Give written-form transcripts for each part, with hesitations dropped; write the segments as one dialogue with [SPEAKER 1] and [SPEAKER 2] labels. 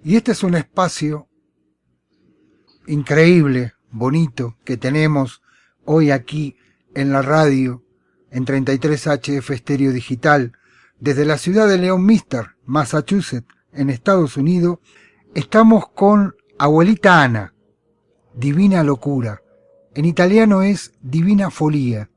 [SPEAKER 1] Y este es un espacio increíble, bonito, que tenemos hoy aquí en la radio, en 33 HF Estéreo Digital, desde la ciudad de León Mister, Massachusetts, en Estados Unidos. Estamos con Abuelita Ana, Divina Locura. En italiano es Divina Folía,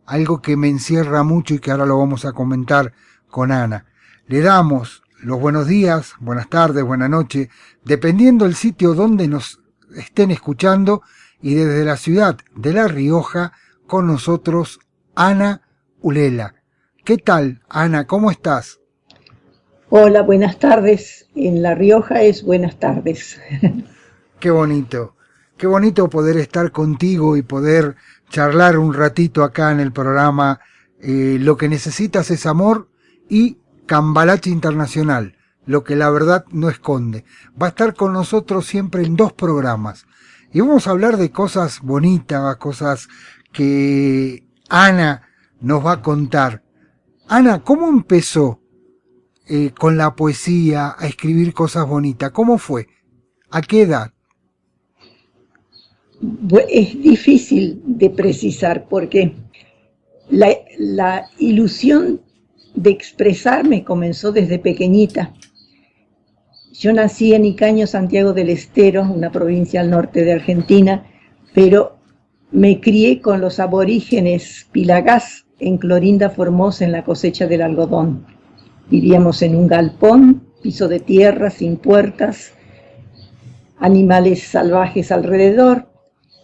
[SPEAKER 1] algo que me encierra mucho y que ahora lo vamos a comentar con Ana. Le damos los buenos días, buenas tardes, buenas noches, dependiendo del sitio donde nos estén escuchando, y desde la ciudad de La Rioja, con nosotros Ana Ulela. ¿Qué tal, Ana? ¿Cómo estás?
[SPEAKER 2] Hola, buenas tardes. En La Rioja es buenas tardes.
[SPEAKER 1] Qué bonito poder estar contigo y poder charlar un ratito acá en el programa. Lo que necesitas es amor y Cambalache Internacional, lo que la verdad no esconde. Va a estar con nosotros siempre en 2 programas. Y vamos a hablar de cosas bonitas, cosas que Ana nos va a contar. Ana, ¿cómo empezó con la poesía a escribir cosas bonitas? ¿Cómo fue? ¿A qué edad?
[SPEAKER 2] Es difícil de precisar porque la ilusión de expresarme comenzó desde pequeñita. Yo nací en Icaño, Santiago del Estero, una provincia al norte de Argentina, pero me crié con los aborígenes Pilagás en Clorinda, Formosa, en la cosecha del algodón. Vivíamos en un galpón, piso de tierra, sin puertas, animales salvajes alrededor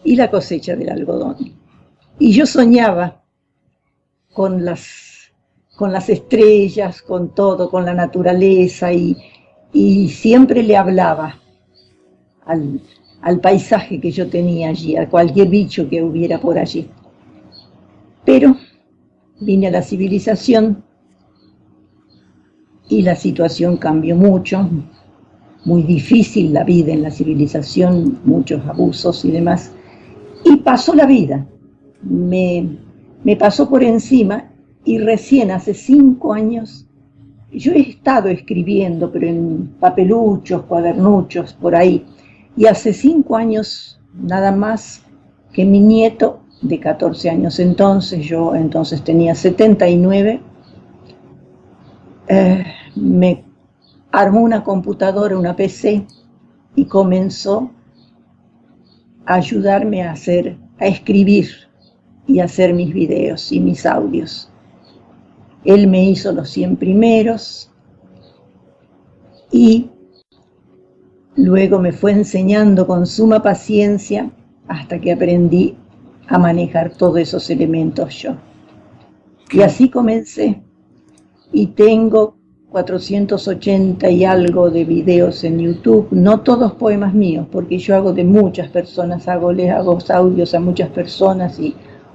[SPEAKER 2] y la cosecha del algodón. Y yo soñaba con las estrellas, con todo, con la naturaleza, y siempre le hablaba al paisaje que yo tenía allí, a cualquier bicho que hubiera por allí. Pero vine a la civilización y la situación cambió mucho, muy difícil la vida en la civilización, muchos abusos y demás, y pasó la vida, me pasó por encima, y recién hace 5 años, yo he estado escribiendo, pero en papeluchos, cuadernuchos, por ahí, y hace 5 años nada más que mi nieto de 14 años entonces, yo entonces tenía 79, me armó una computadora, una PC, y comenzó a ayudarme a escribir y a hacer mis videos y mis audios. Él me hizo los 100 primeros y luego me fue enseñando con suma paciencia hasta que aprendí a manejar todos esos elementos yo. Y así comencé, y tengo 480 y algo de videos en YouTube, no todos poemas míos, porque yo hago de muchas personas, les hago audios a muchas personas,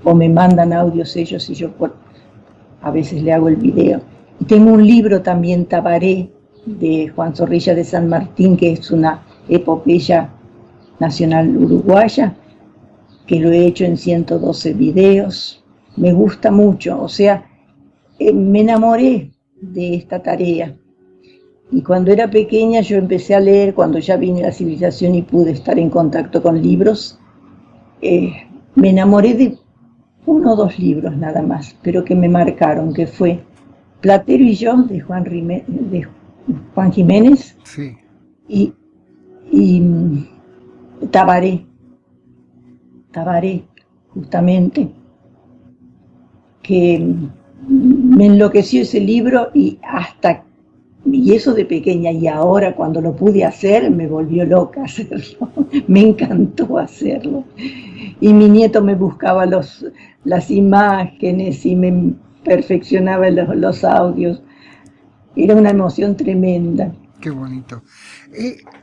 [SPEAKER 2] o me mandan audios ellos y yo a veces le hago el video. Y tengo un libro también, Tabaré, de Juan Zorrilla de San Martín, que es una epopeya nacional uruguaya, que lo he hecho en 112 videos. Me gusta mucho, o sea, me enamoré de esta tarea. Y cuando era pequeña yo empecé a leer, cuando ya vine a la civilización y pude estar en contacto con libros, me enamoré de 1 o 2 libros nada más, pero que me marcaron, que fue Platero y yo, de Juan Jiménez,
[SPEAKER 1] sí,
[SPEAKER 2] y Tabaré, justamente, que me enloqueció ese libro, y eso de pequeña, y ahora cuando lo pude hacer me volvió loca hacerlo, me encantó hacerlo, y mi nieto me buscaba las imágenes y me perfeccionaba los audios, era una emoción tremenda.
[SPEAKER 1] Qué bonito.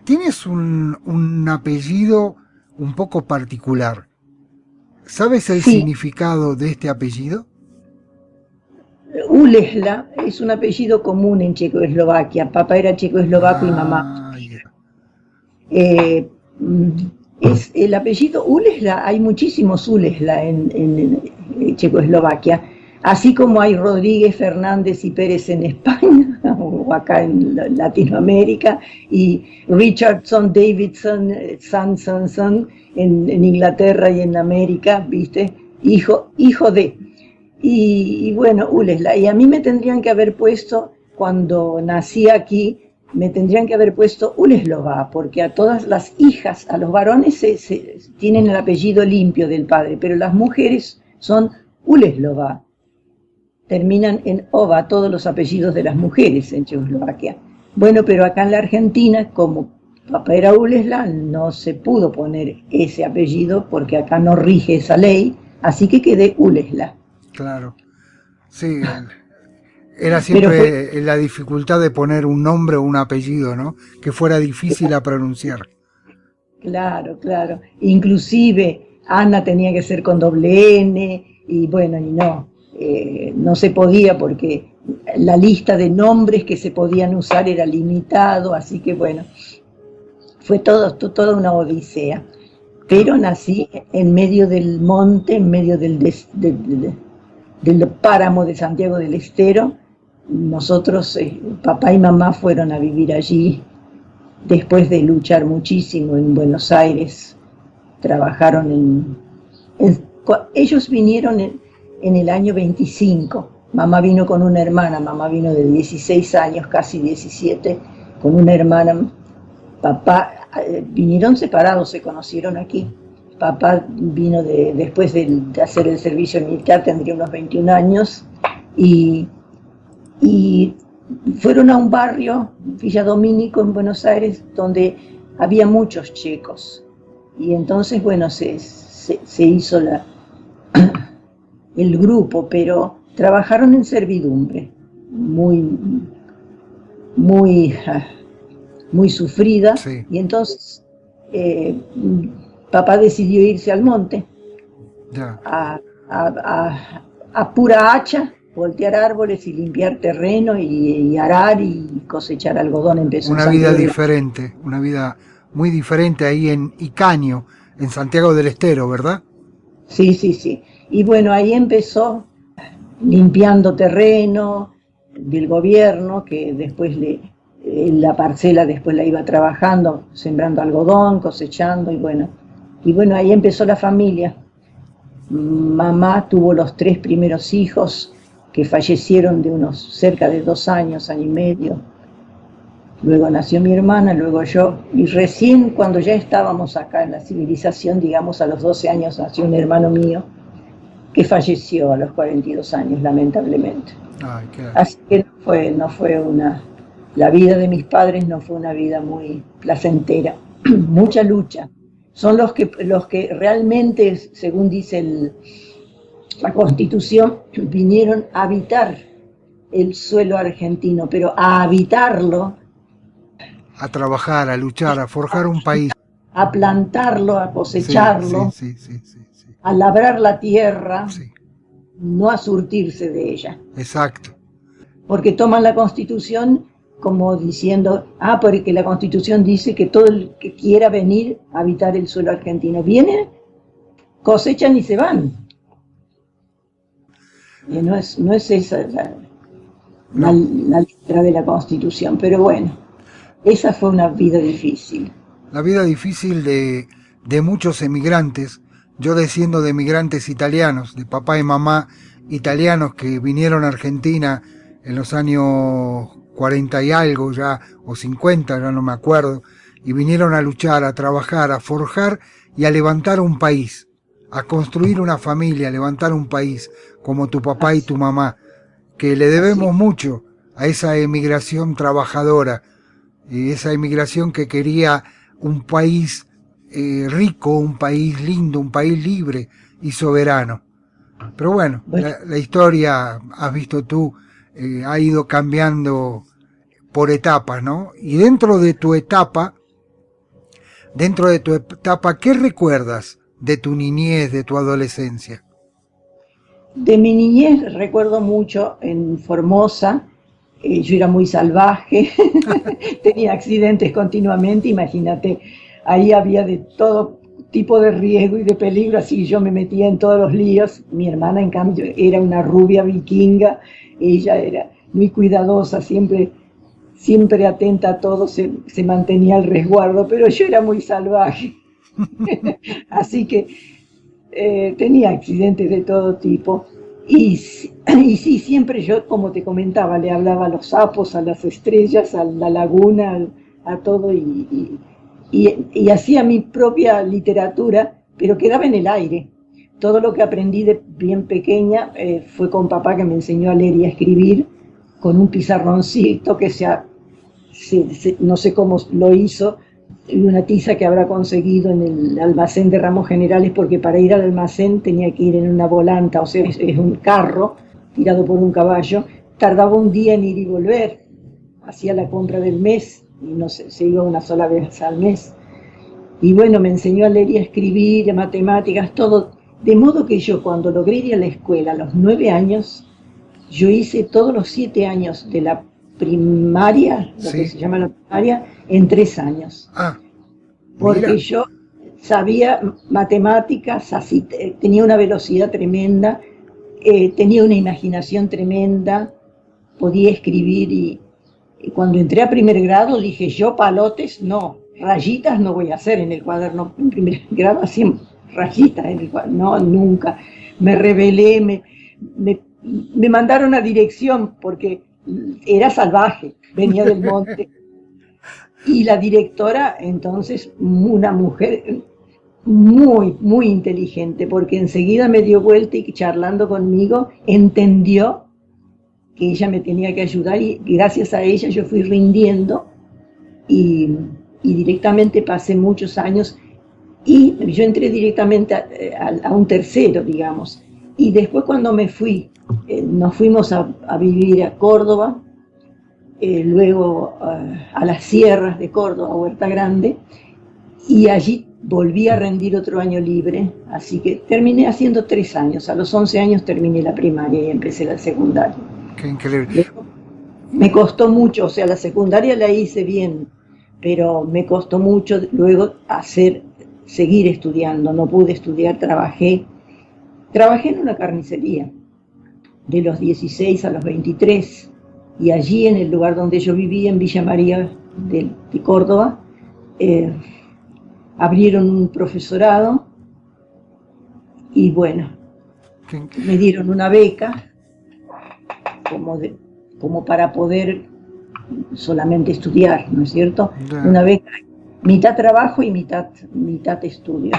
[SPEAKER 1] Tienes un apellido un poco particular. ¿Sabes el significado de este apellido?
[SPEAKER 2] Ulesla es un apellido común en Checoslovaquia. Papá era checoslovaco y mamá. Es el apellido Ulesla, hay muchísimos Ulesla en Checoslovaquia. Así como hay Rodríguez, Fernández y Pérez en España, o acá en Latinoamérica, y Richardson, Davidson, Son en Inglaterra y en América, ¿viste? Hijo de. Y bueno, Ulesla. Y a mí me tendrían que haber puesto, cuando nací aquí, me tendrían que haber puesto Uleslova, porque a todas las hijas, a los varones tienen el apellido limpio del padre, pero las mujeres son Uleslova. Terminan en ova todos los apellidos de las mujeres en Checoslovaquia. Bueno, pero acá en la Argentina, como papá era Ulesla, no se pudo poner ese apellido porque acá no rige esa ley, así que quedé Ulesla.
[SPEAKER 1] Claro, sí, era siempre la dificultad de poner un nombre o un apellido, ¿no? Que fuera difícil a pronunciar.
[SPEAKER 2] Claro, claro. Inclusive Ana tenía que ser con doble N, y bueno, y no se podía porque la lista de nombres que se podían usar era limitado, así que bueno, fue toda una odisea. Pero nací en medio del monte, en medio del páramo de Santiago del Estero. Nosotros, papá y mamá fueron a vivir allí después de luchar muchísimo en Buenos Aires. Trabajaron ellos vinieron en el año 25. Mamá vino con una hermana, mamá vino de 16 años, casi 17, con una hermana. Papá, vinieron separados, se conocieron aquí. Papá vino después de hacer el servicio militar, tendría unos 21 años, y fueron a un barrio, Villa Domínico, en Buenos Aires, donde había muchos checos. Y entonces, bueno, se hizo el grupo, pero trabajaron en servidumbre, muy sufrida. Sí. Y entonces papá decidió irse al monte, a pura hacha, voltear árboles y limpiar terreno y arar y cosechar algodón. Empezó
[SPEAKER 1] una vida diferente, una vida muy diferente ahí en Icaño, en Santiago del Estero, ¿verdad?
[SPEAKER 2] Sí, sí, sí. Y bueno, ahí empezó limpiando terreno del gobierno, que después la parcela después la iba trabajando, sembrando algodón, cosechando, y bueno, ahí empezó la familia. Mamá tuvo los 3 primeros hijos, que fallecieron de unos cerca de 2 años, año y medio. Luego nació mi hermana, luego yo, y recién cuando ya estábamos acá en la civilización, digamos a los 12 años, nació un hermano mío que falleció a los 42 años, lamentablemente. Ay, así que la vida de mis padres no fue una vida muy placentera, mucha lucha. Son los que realmente, según dice la Constitución, vinieron a habitar el suelo argentino, pero a habitarlo,
[SPEAKER 1] a trabajar, a luchar, a forjar un país,
[SPEAKER 2] a plantarlo, a cosecharlo, sí, a labrar la tierra, no a surtirse de ella.
[SPEAKER 1] Exacto.
[SPEAKER 2] Porque toman la Constitución como diciendo, porque la Constitución dice que todo el que quiera venir a habitar el suelo argentino, vienen, cosechan y se van. Y no es esa la letra de la Constitución, pero bueno, esa fue una vida difícil.
[SPEAKER 1] La vida difícil de muchos emigrantes. Yo desciendo de emigrantes italianos, de papá y mamá italianos que vinieron a Argentina en los años 40 y algo ya, o 50, ya no me acuerdo, y vinieron a luchar, a trabajar, a forjar y a levantar un país, a construir una familia, a levantar un país, como tu papá y tu mamá, que le debemos mucho a esa emigración trabajadora, esa emigración que quería un país rico, un país lindo, un país libre y soberano. Pero bueno, la historia, has visto tú, ha ido cambiando por etapas, ¿no? Y dentro de tu etapa, ¿qué recuerdas de tu niñez, de tu adolescencia?
[SPEAKER 2] De mi niñez recuerdo mucho en Formosa. Yo era muy salvaje, tenía accidentes continuamente, imagínate, ahí había de todo tipo de riesgo y de peligro, así que yo me metía en todos los líos. Mi hermana, en cambio, era una rubia vikinga, ella era muy cuidadosa, siempre atenta a todo, se mantenía al resguardo, pero yo era muy salvaje. Así que tenía accidentes de todo tipo. Y sí, siempre yo, como te comentaba, le hablaba a los sapos, a las estrellas, a la laguna, a todo, y hacía mi propia literatura, pero quedaba en el aire. Todo lo que aprendí de bien pequeña fue con papá, que me enseñó a leer y a escribir, con un pizarroncito que no sé cómo lo hizo, y una tiza que habrá conseguido en el almacén de Ramos Generales, porque para ir al almacén tenía que ir en una volanta, o sea, es un carro tirado por un caballo, tardaba un día en ir y volver, hacía la compra del mes, y no sé, se iba una sola vez al mes. Y bueno, me enseñó a leer y a escribir, a matemáticas, todo, de modo que yo, cuando logré ir a la escuela a los 9 años, yo hice todos los 7 años de la primaria, lo que se llama la primaria, en 3 años. Porque yo sabía matemáticas, así, tenía una velocidad tremenda, tenía una imaginación tremenda, podía escribir, y cuando entré a primer grado dije, yo palotes no, rayitas no voy a hacer en el cuaderno. En primer grado hacía rayitas en el cuaderno, no, nunca. Me rebelé, me mandaron a dirección porque era salvaje, venía del monte. Y la directora, entonces, una mujer muy, muy inteligente, porque enseguida me dio vuelta y charlando conmigo, entendió que ella me tenía que ayudar, y gracias a ella yo fui rindiendo, y directamente pasé muchos años, y yo entré directamente a un tercero, digamos. Y después, cuando me fui, nos fuimos a vivir a Córdoba, luego a las sierras de Córdoba, a Huerta Grande, y allí volví a rendir otro año libre, así que terminé haciendo 3 años. A los 11 años terminé la primaria y empecé la secundaria.
[SPEAKER 1] Qué increíble.
[SPEAKER 2] Me costó mucho, o sea, la secundaria la hice bien, pero me costó mucho luego seguir estudiando. No pude estudiar, trabajé en una carnicería de los 16 a los 23, y allí, en el lugar donde yo vivía, en Villa María de Córdoba, abrieron un profesorado, y bueno, me dieron una beca como para poder solamente estudiar, ¿no es cierto? Una beca, mitad trabajo y mitad estudio,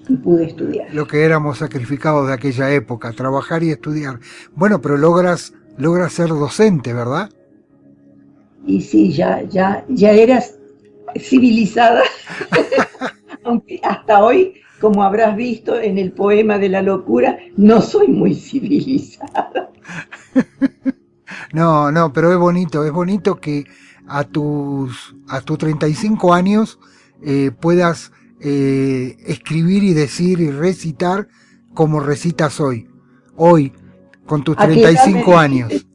[SPEAKER 2] y pude estudiar.
[SPEAKER 1] Lo que éramos sacrificados de aquella época, trabajar y estudiar. Bueno, pero logras ser docente, ¿verdad?
[SPEAKER 2] Y sí, ya eras civilizada, aunque hasta hoy, como habrás visto en el poema de la locura, no soy muy civilizada.
[SPEAKER 1] No, pero es bonito que a tus 35 años puedas escribir y decir y recitar como recitas hoy, con tus 35 años.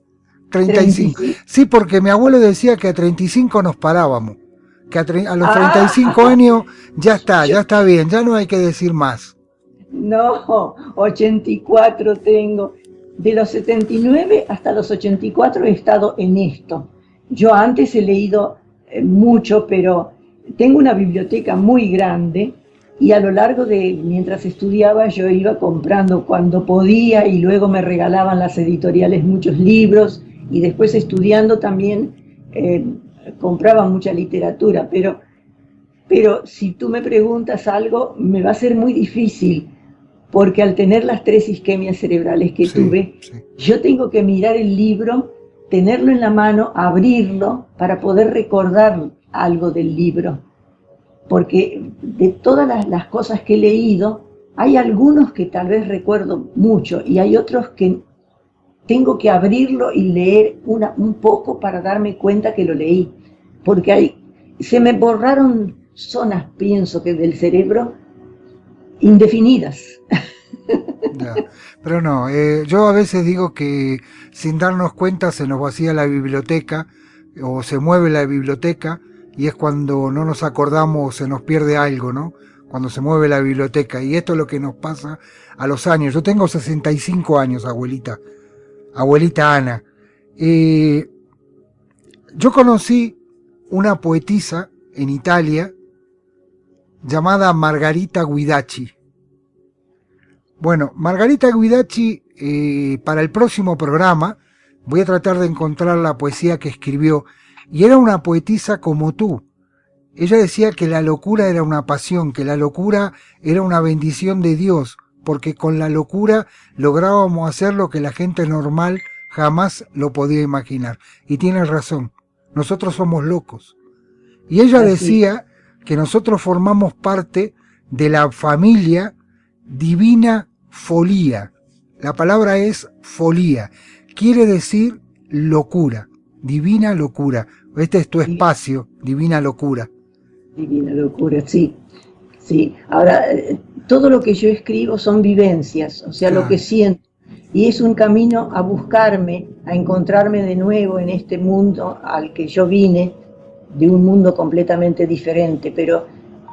[SPEAKER 1] 35. Sí, porque mi abuelo decía que a 35 nos parábamos, que a los 35 años ya está bien, ya no hay que decir más.
[SPEAKER 2] No, 84 tengo. De los 79 hasta los 84 he estado en esto. Yo antes he leído mucho, pero tengo una biblioteca muy grande, y a lo largo mientras estudiaba, yo iba comprando cuando podía, y luego me regalaban las editoriales muchos libros, y después estudiando también compraba mucha literatura, pero si tú me preguntas algo, me va a ser muy difícil, porque al tener las 3 isquemias cerebrales que tuve, yo tengo que mirar el libro, tenerlo en la mano, abrirlo, para poder recordar algo del libro. Porque de todas las cosas que he leído, hay algunos que tal vez recuerdo mucho, y hay otros que tengo que abrirlo y leer un poco para darme cuenta que lo leí. Porque se me borraron zonas, pienso que del cerebro, indefinidas.
[SPEAKER 1] Ya. Pero no, yo a veces digo que sin darnos cuenta se nos vacía la biblioteca, o se mueve la biblioteca, y es cuando no nos acordamos, se nos pierde algo, ¿no? cuando se mueve la biblioteca, y esto es lo que nos pasa a los años. Yo tengo 65 años, abuelita Ana. Yo conocí una poetisa en Italia llamada Margarita Guidacci. Bueno, Margarita Guidacci, para el próximo programa voy a tratar de encontrar la poesía que escribió, y era una poetisa como tú. Ella decía que la locura era una pasión, que la locura era una bendición de Dios, porque con la locura lográbamos hacer lo que la gente normal jamás lo podía imaginar. Y tiene razón, nosotros somos locos. Y ella decía que nosotros formamos parte de la familia Divina Folía. La palabra es folía, quiere decir locura, divina locura. Este es tu espacio, divina locura.
[SPEAKER 2] Divina locura, sí. Sí, ahora todo lo que yo escribo son vivencias, o sea, lo que siento. Y es un camino a buscarme, a encontrarme de nuevo en este mundo al que yo vine, de un mundo completamente diferente, pero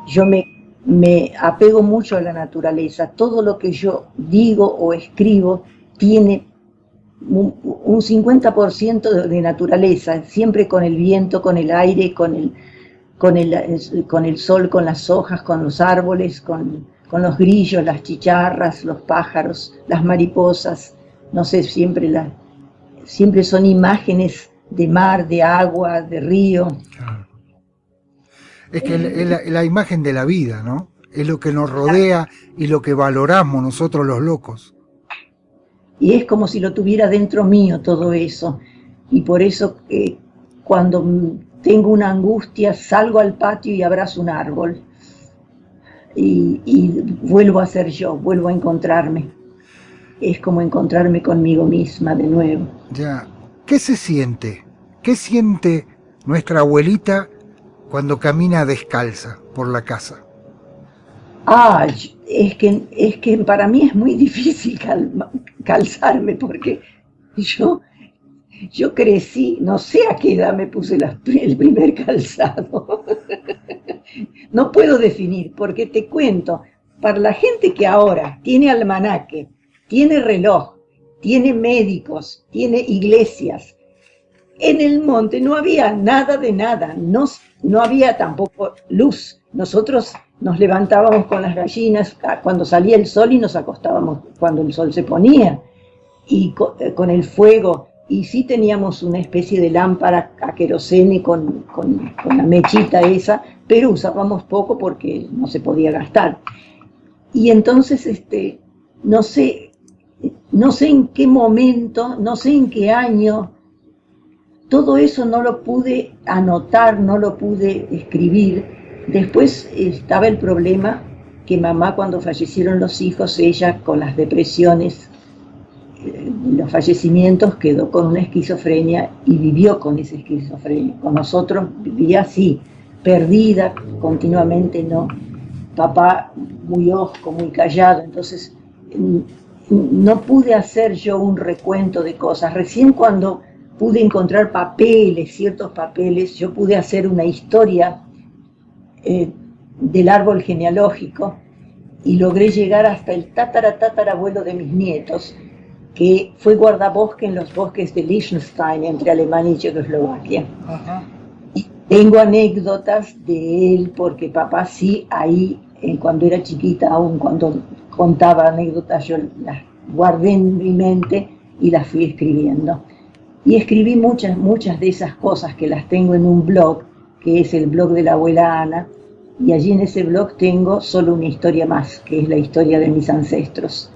[SPEAKER 2] yo me apego mucho a la naturaleza. Todo lo que yo digo o escribo tiene un 50% de naturaleza, siempre con el viento, con el aire, con el sol, con las hojas, con los árboles, con los grillos, las chicharras, los pájaros, las mariposas. No sé, siempre son imágenes de mar, de agua, de río.
[SPEAKER 1] Es que es la imagen de la vida, ¿no? Es lo que nos rodea y lo que valoramos nosotros los locos.
[SPEAKER 2] Y es como si lo tuviera dentro mío todo eso. Y por eso cuando tengo una angustia salgo al patio y abrazo un árbol. Y vuelvo a ser yo, vuelvo a encontrarme. Es como encontrarme conmigo misma de nuevo.
[SPEAKER 1] Ya. ¿Qué se siente? ¿Qué siente nuestra abuelita cuando camina descalza por la casa?
[SPEAKER 2] Es que para mí es muy difícil calzarme, porque yo crecí, no sé a qué edad me puse el primer calzado. No puedo definir, porque te cuento, para la gente que ahora tiene almanaque, tiene reloj, tiene médicos, tiene iglesias, en el monte no había nada de nada, no había tampoco luz. Nosotros nos levantábamos con las gallinas cuando salía el sol y nos acostábamos cuando el sol se ponía, y con el fuego, y sí teníamos una especie de lámpara a querosene con la mechita esa, pero usábamos poco porque no se podía gastar. Y entonces, no sé en qué momento, no sé en qué año, todo eso no lo pude anotar, no lo pude escribir. Después estaba el problema que mamá, cuando fallecieron los hijos, ella con las depresiones, los fallecimientos, quedó con una esquizofrenia y vivió con esa esquizofrenia. Con nosotros vivía así, perdida continuamente, ¿no? Papá muy hosco, muy callado, entonces no pude hacer yo un recuento de cosas. Recién cuando pude encontrar papeles, ciertos papeles, yo pude hacer una historia del árbol genealógico y logré llegar hasta el tatarabuelo de mis nietos, que fue guardabosque en los bosques de Liechtenstein, entre Alemania y Checoslovaquia. Ajá. Y tengo anécdotas de él, porque papá sí, ahí, cuando era chiquita, aún cuando contaba anécdotas, yo las guardé en mi mente y las fui escribiendo. Y escribí muchas de esas cosas, que las tengo en un blog, que es el blog de la abuela Ana, y allí en ese blog tengo solo una historia más, que es la historia de mis ancestros,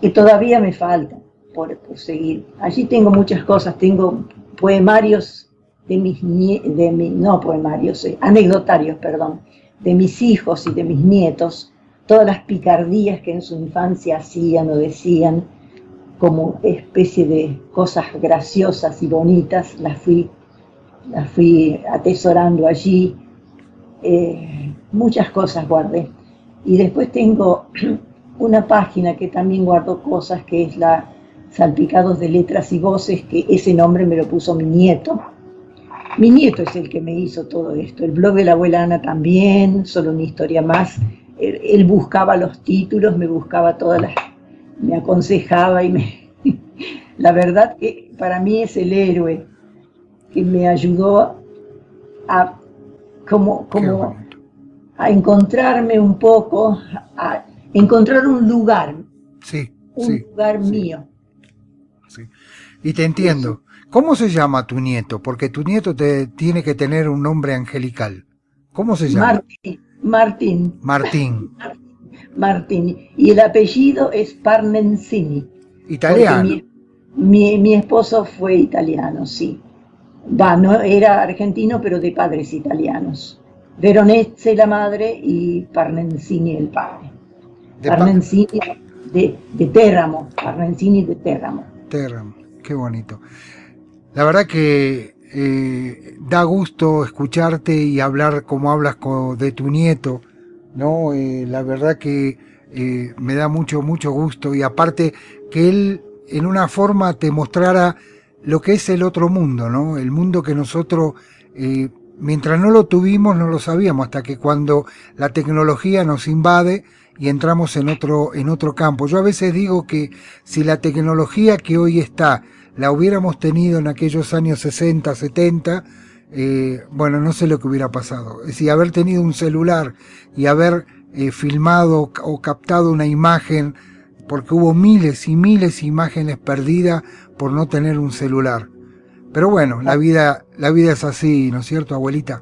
[SPEAKER 2] que todavía me falta por seguir. Allí tengo muchas cosas, tengo poemarios anecdotarios, perdón, de mis hijos y de mis nietos, todas las picardías que en su infancia hacían o decían, como especie de cosas graciosas y bonitas, las fui atesorando allí. Muchas cosas guardé. Y después tengo una página que también guardo cosas, que es la Salpicados de Letras y Voces, que ese nombre me lo puso mi nieto. Mi nieto es el que me hizo todo esto. El blog de la abuela Ana también, solo una historia más. Él buscaba los títulos, me buscaba me aconsejaba la verdad que para mí es el héroe que me ayudó a como a encontrarme un poco, a encontrar un lugar,
[SPEAKER 1] sí,
[SPEAKER 2] lugar mío.
[SPEAKER 1] Sí. Y te entiendo. ¿Cómo se llama tu nieto? Porque tu nieto tiene que tener un nombre angelical. ¿Cómo se llama?
[SPEAKER 2] Martín.
[SPEAKER 1] Martín.
[SPEAKER 2] Martín. Y el apellido es Parnensini.
[SPEAKER 1] Italiano.
[SPEAKER 2] Mi esposo fue italiano, sí. No era argentino, pero de padres italianos. Veronese la madre y Parnensini el padre. Parnensini de Teramo. Parnensini de Teramo.
[SPEAKER 1] Teramo, qué bonito. La verdad que da gusto escucharte y hablar como hablas de tu nieto, ¿no? La verdad que me da mucho gusto, y aparte que él en una forma te mostrara lo que es el otro mundo, ¿no? El mundo que nosotros, mientras no lo tuvimos, no lo sabíamos, hasta que cuando la tecnología nos invade y entramos en otro campo. Yo a veces digo que si la tecnología que hoy está la hubiéramos tenido en aquellos años 60, 70, bueno, no sé lo que hubiera pasado. Es decir, haber tenido un celular y haber filmado o captado una imagen, porque hubo miles y miles de imágenes perdidas por no tener un celular. Pero bueno, la vida es así, ¿no es cierto, abuelita?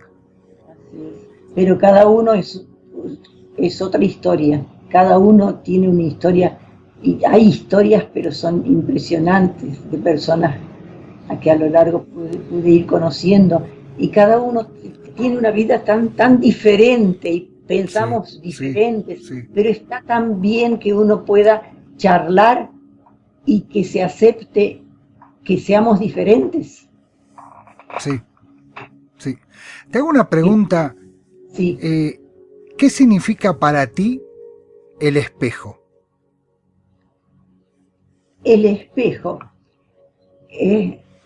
[SPEAKER 2] Así es. Pero cada uno es otra historia. Cada uno tiene una historia. Y hay historias, pero son impresionantes, de personas a que a lo largo pude ir conociendo, y cada uno tiene una vida tan diferente y pensamos diferentes, pero está tan bien que uno pueda charlar y que se acepte que seamos diferentes.
[SPEAKER 1] Sí. Te hago una pregunta.
[SPEAKER 2] Sí.
[SPEAKER 1] ¿Qué significa para ti el espejo?
[SPEAKER 2] El espejo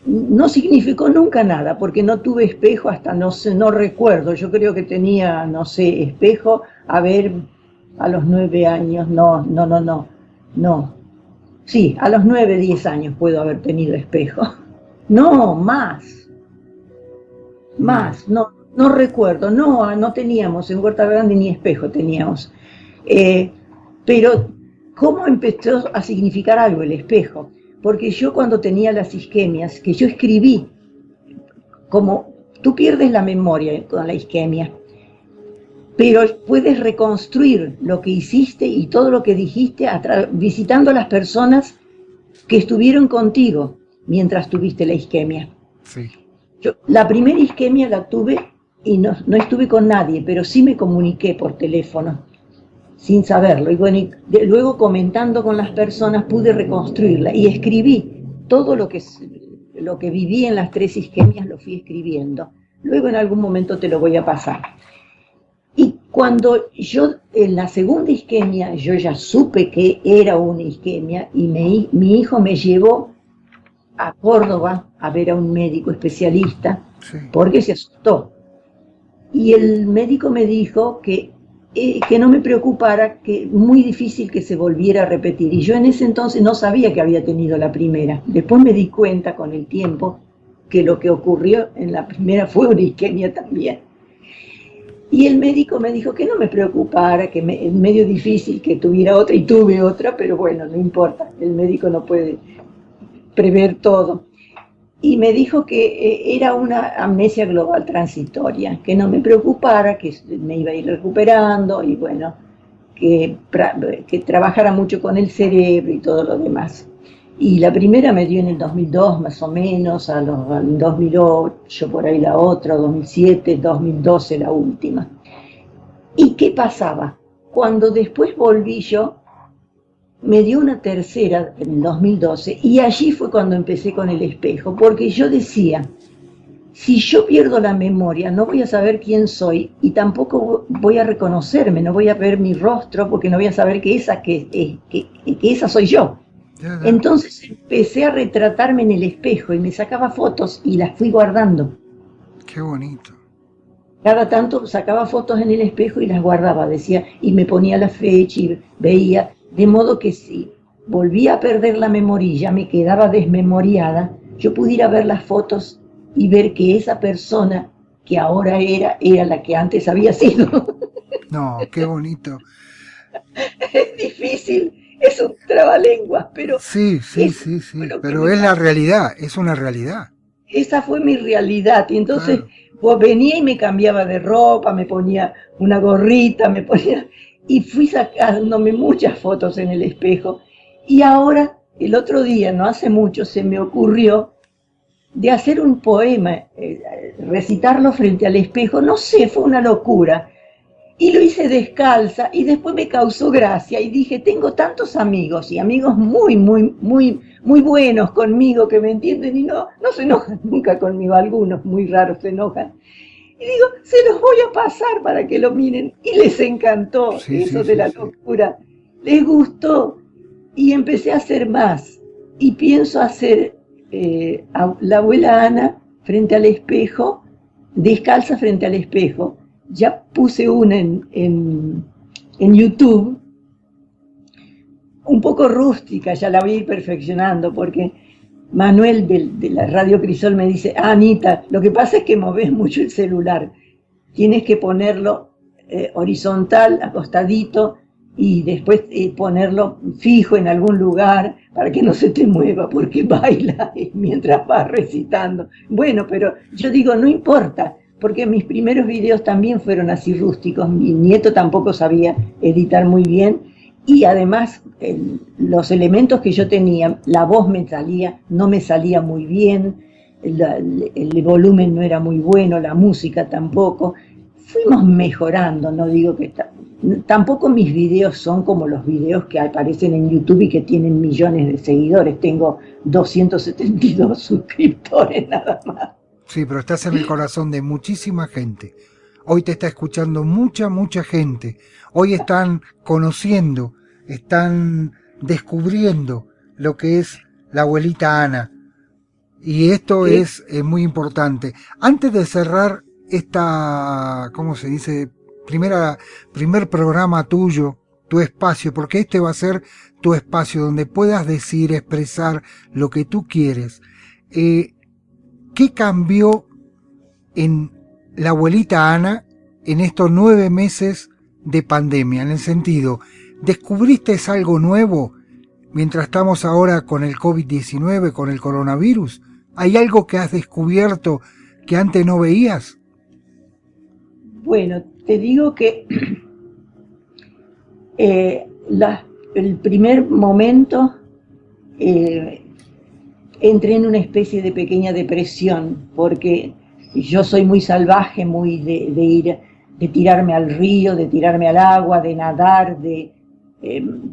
[SPEAKER 2] no significó nunca nada, porque no tuve espejo hasta no recuerdo. Yo creo que tenía, no sé, espejo, a los 9 años, no. Sí, a los 9, 10 años puedo haber tenido espejo. No, más, no recuerdo, no teníamos en Huerta Grande ni espejo teníamos. Pero ¿cómo empezó a significar algo el espejo? Porque yo cuando tenía las isquemias, que yo escribí, como tú pierdes la memoria con la isquemia, pero puedes reconstruir lo que hiciste y todo lo que dijiste visitando a las personas que estuvieron contigo mientras tuviste la isquemia.
[SPEAKER 1] Sí.
[SPEAKER 2] Yo, la primera isquemia la tuve y no estuve con nadie, pero sí me comuniqué por teléfono, sin saberlo. Y bueno, luego comentando con las personas pude reconstruirla y escribí todo lo que viví en las 3 isquemias, lo fui escribiendo. Luego en algún momento te lo voy a pasar. Y cuando yo, en la segunda isquemia, yo ya supe que era una isquemia y mi hijo me llevó a Córdoba a ver a un médico especialista, porque se asustó. Y el médico me dijo que no me preocupara, que muy difícil que se volviera a repetir. Y yo en ese entonces no sabía que había tenido la primera. Después me di cuenta con el tiempo que lo que ocurrió en la primera fue una isquemia también. Y el médico me dijo que no me preocupara, que es medio difícil que tuviera otra, y tuve otra, pero bueno, no importa, el médico no puede prever todo. Y me dijo que era una amnesia global transitoria, que no me preocupara, que me iba a ir recuperando, y bueno, que trabajara mucho con el cerebro y todo lo demás. Y la primera me dio en el 2002 más o menos, en 2008 por ahí la otra, 2007, 2012 la última. ¿Y qué pasaba? Cuando después volví yo, me dio una tercera en el 2012 y allí fue cuando empecé con el espejo, porque yo decía, si yo pierdo la memoria no voy a saber quién soy y tampoco voy a reconocerme, no voy a ver mi rostro porque no voy a saber que esa soy yo. Entonces empecé a retratarme en el espejo y me sacaba fotos y las fui guardando.
[SPEAKER 1] Qué bonito.
[SPEAKER 2] cada tanto sacaba fotos en el espejo y las guardaba, decía, y me ponía la fecha y veía, de modo que si volvía a perder la memoria y ya me quedaba desmemoriada, yo pudiera ver las fotos y ver que esa persona que ahora era la que antes había sido.
[SPEAKER 1] No, qué bonito.
[SPEAKER 2] Es difícil, es un trabalenguas, pero
[SPEAKER 1] Sí, sí,
[SPEAKER 2] eso
[SPEAKER 1] sí,
[SPEAKER 2] fue
[SPEAKER 1] sí,
[SPEAKER 2] lo que
[SPEAKER 1] pero
[SPEAKER 2] me
[SPEAKER 1] es la
[SPEAKER 2] pasó.
[SPEAKER 1] realidad, es una realidad.
[SPEAKER 2] Esa fue mi realidad. Y entonces
[SPEAKER 1] Claro.
[SPEAKER 2] pues, venía y me cambiaba de ropa, me ponía una gorrita, me ponía... Y fui sacándome muchas fotos en el espejo. Y ahora, el otro día, no hace mucho, se me ocurrió de hacer un poema, recitarlo frente al espejo. No sé, fue una locura. Y lo hice descalza y después me causó gracia y dije, tengo tantos amigos y amigos muy, muy, muy, muy buenos conmigo que me entienden y no se enojan nunca conmigo, algunos muy raros se enojan. Y digo, se los voy a pasar para que lo miren. Y les encantó
[SPEAKER 1] Sí, sí,
[SPEAKER 2] eso de
[SPEAKER 1] sí,
[SPEAKER 2] la
[SPEAKER 1] sí.
[SPEAKER 2] locura. Les gustó y empecé a hacer más. Y pienso hacer a la abuela Ana frente al espejo, descalza frente al espejo. Ya puse una en YouTube, un poco rústica, ya la voy a ir perfeccionando, porque Manuel de la Radio Crisol me dice, ah, Anita, lo que pasa es que moves mucho el celular, tienes que ponerlo horizontal, acostadito, y después ponerlo fijo en algún lugar para que no se te mueva, porque baila mientras vas recitando. Bueno, pero yo digo, no importa, porque mis primeros videos también fueron así rústicos, mi nieto tampoco sabía editar muy bien, y además los elementos que yo tenía, la voz me salía, no me salía muy bien, el volumen no era muy bueno, la música tampoco. Fuimos mejorando, no digo que tampoco mis videos son como los videos que aparecen en YouTube y que tienen millones de seguidores. Tengo 272 suscriptores nada más.
[SPEAKER 1] Sí, pero estás en el corazón de muchísima gente. Hoy te está escuchando mucha, mucha gente. Hoy están conociendo, están descubriendo lo que es la abuelita Ana. Y esto
[SPEAKER 2] ¿Sí?
[SPEAKER 1] es muy importante. Antes de cerrar esta, ¿cómo se dice? Primer programa tuyo, tu espacio, porque este va a ser tu espacio donde puedas decir, expresar lo que tú quieres. ¿Qué cambió en la abuelita Ana en estos 9 meses de pandemia? En el sentido, ¿descubriste algo nuevo mientras estamos ahora con el COVID-19, con el coronavirus? ¿Hay algo que has descubierto que antes no veías?
[SPEAKER 2] Bueno, te digo que el primer momento entré en una especie de pequeña depresión, porque yo soy muy salvaje, muy de ir, de tirarme al río, de tirarme al agua, de nadar,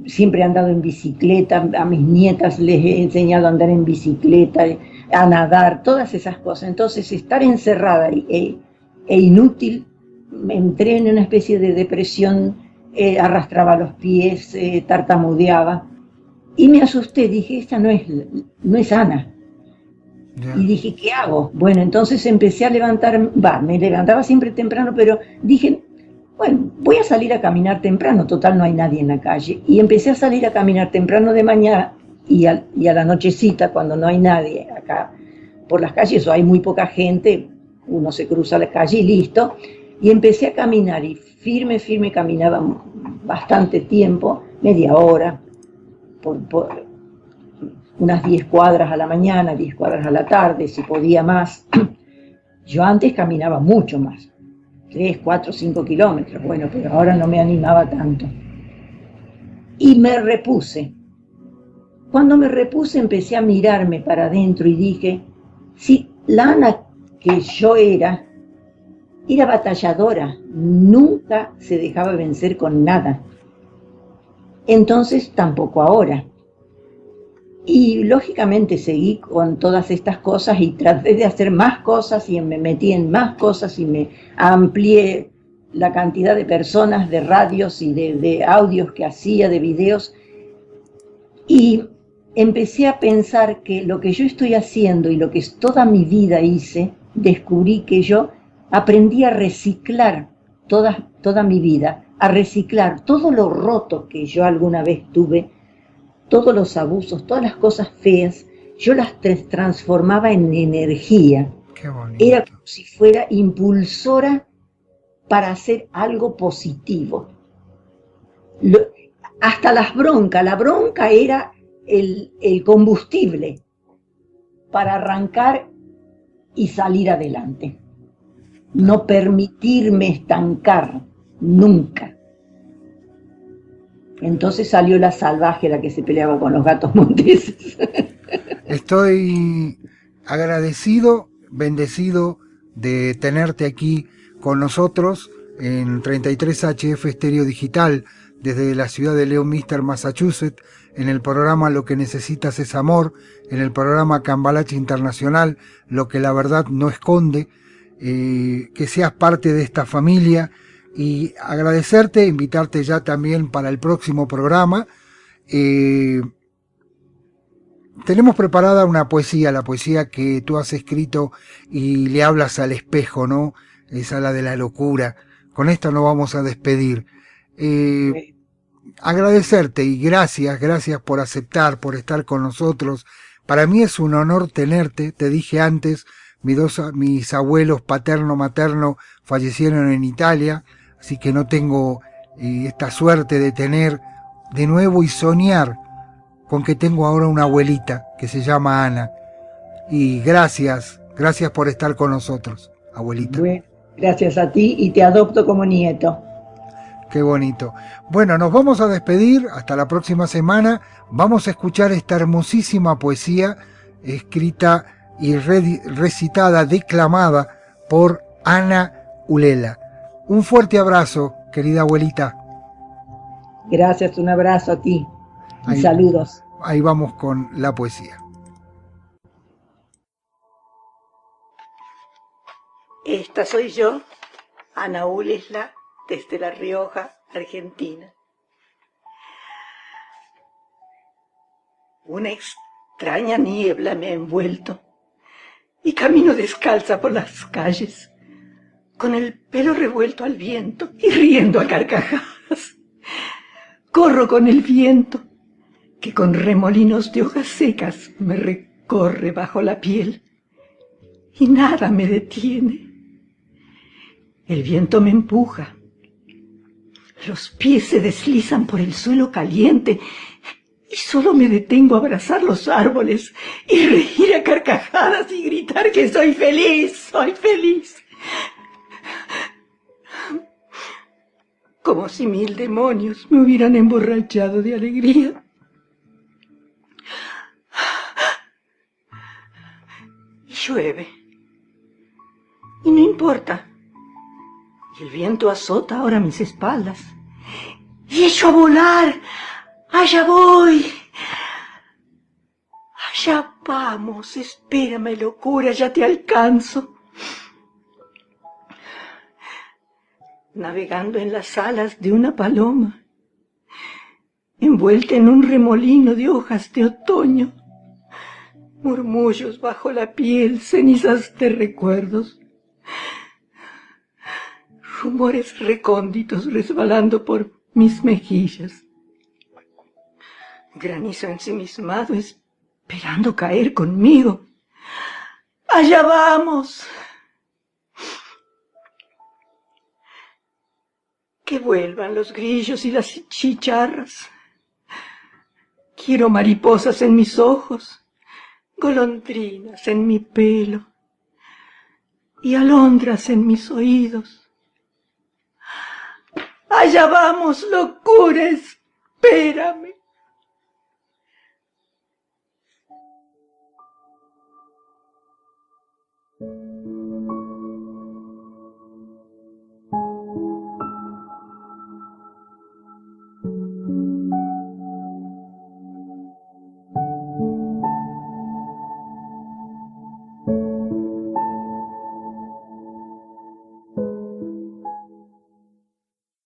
[SPEAKER 2] siempre he andado en bicicleta, a mis nietas les he enseñado a andar en bicicleta, a nadar, todas esas cosas. Entonces, estar encerrada e inútil, me entré en una especie de depresión, arrastraba los pies, tartamudeaba, y me asusté, dije, esta no es Ana. Y
[SPEAKER 1] Ya.
[SPEAKER 2] dije, ¿qué hago? Bueno, entonces empecé a levantar, me levantaba siempre temprano, pero dije, bueno, voy a salir a caminar temprano, total no hay nadie en la calle. Y empecé a salir a caminar temprano de mañana y a la nochecita, cuando no hay nadie acá por las calles o hay muy poca gente, uno se cruza la calle y listo. Y empecé a caminar y firme, firme caminaba bastante tiempo, media hora, por unas 10 cuadras a la mañana, 10 cuadras a la tarde, si podía más. Yo antes caminaba mucho más, 3, 4, 5 kilómetros, bueno, pero ahora no me animaba tanto. Y me repuse. Cuando me repuse empecé a mirarme para adentro y dije, si la Ana que yo era batalladora, nunca se dejaba vencer con nada. Entonces tampoco ahora. Y lógicamente seguí con todas estas cosas y traté de hacer más cosas y me metí en más cosas y me amplié la cantidad de personas, de radios y de audios que hacía, de videos. Y empecé a pensar que lo que yo estoy haciendo y lo que toda mi vida hice, descubrí que yo aprendí a reciclar toda mi vida, a reciclar todo lo roto que yo alguna vez tuve, todos los abusos, todas las cosas feas, yo las transformaba en energía.
[SPEAKER 1] Qué bonito.
[SPEAKER 2] Era como si fuera impulsora para hacer algo positivo. Hasta la bronca era el combustible para arrancar y salir adelante. No permitirme estancar nunca. Entonces salió la salvaje, la que se peleaba con los gatos monteses.
[SPEAKER 1] Estoy agradecido, bendecido de tenerte aquí con nosotros en 33HF Estéreo Digital desde la ciudad de Leominster, Massachusetts, en el programa Lo que necesitas es amor, en el programa Cambalache Internacional, Lo que la verdad no esconde, que seas parte de esta familia y agradecerte, invitarte ya también para el próximo programa. Tenemos preparada una poesía, la poesía que tú has escrito y le hablas al espejo, ¿no? Esa la de la locura. Con esto nos vamos a despedir. Agradecerte y gracias por aceptar, por estar con nosotros. Para mí es un honor tenerte, te dije antes, mis abuelos paterno, materno fallecieron en Italia, así que no tengo esta suerte de tener de nuevo y soñar con que tengo ahora una abuelita que se llama Ana. Y gracias por estar con nosotros, abuelita.
[SPEAKER 2] Bueno, gracias a ti y te adopto como nieto.
[SPEAKER 1] Qué bonito. Bueno, nos vamos a despedir hasta la próxima semana. Vamos a escuchar esta hermosísima poesía escrita y recitada, declamada por Ana Ulela. Un fuerte abrazo, querida abuelita.
[SPEAKER 2] Gracias, un abrazo a ti y saludos.
[SPEAKER 1] Ahí vamos con la poesía.
[SPEAKER 2] Esta soy yo, Ana Ulela, desde La Rioja, Argentina. Una extraña niebla me ha envuelto y camino descalza por las calles, con el pelo revuelto al viento y riendo a carcajadas. Corro con el viento, que con remolinos de hojas secas me recorre bajo la piel, y nada me detiene. El viento me empuja, los pies se deslizan por el suelo caliente, y solo me detengo a abrazar los árboles y reír a carcajadas y gritar que soy feliz, soy feliz. Como si 1000 demonios me hubieran emborrachado de alegría. Y llueve. Y no importa. Y el viento azota ahora mis espaldas. Y echo a volar. Allá voy. Allá vamos. Espérame, locura, ya te alcanzo. Navegando en las alas de una paloma, envuelta en un remolino de hojas de otoño, murmullos bajo la piel, cenizas de recuerdos, rumores recónditos resbalando por mis mejillas, granizo ensimismado esperando caer conmigo. ¡Allá vamos! Que vuelvan los grillos y las chicharras. Quiero mariposas en mis ojos, golondrinas en mi pelo y alondras en mis oídos. Allá vamos, locura, espérame.